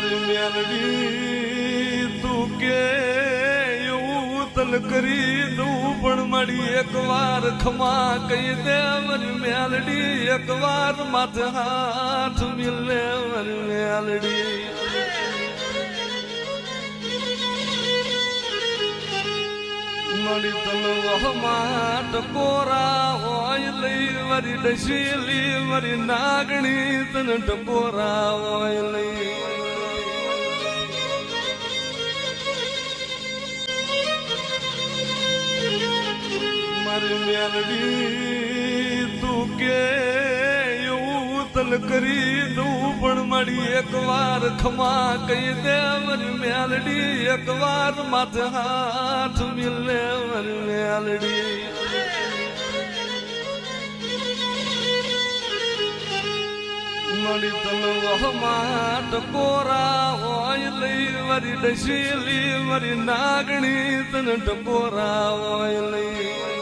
મારી મેલડી તું કે એવું તલ કરી દઉં પણ મારી એક વાર ખમા કહી દે મારી મેલડી એક વાર માથે હાથ મિલે મારી મેલડી મારી તલવામાં ટકોરા હોય લઈ મારી ડસેલી મારી નાગણી તને ટકોરા હોય લઈ મારી મેલડી તું કે એવું તલ કરી દઉં પણ મારી એક વાર ખમા કહી દે મારી મેલડી એક વાર માથે હાથ મિલે મારી મેલડી મારી તલવામાં ટકોરા હોય લઈ મારી ડસેલી મારી નાગણી તને ટકોરા હોય લઈ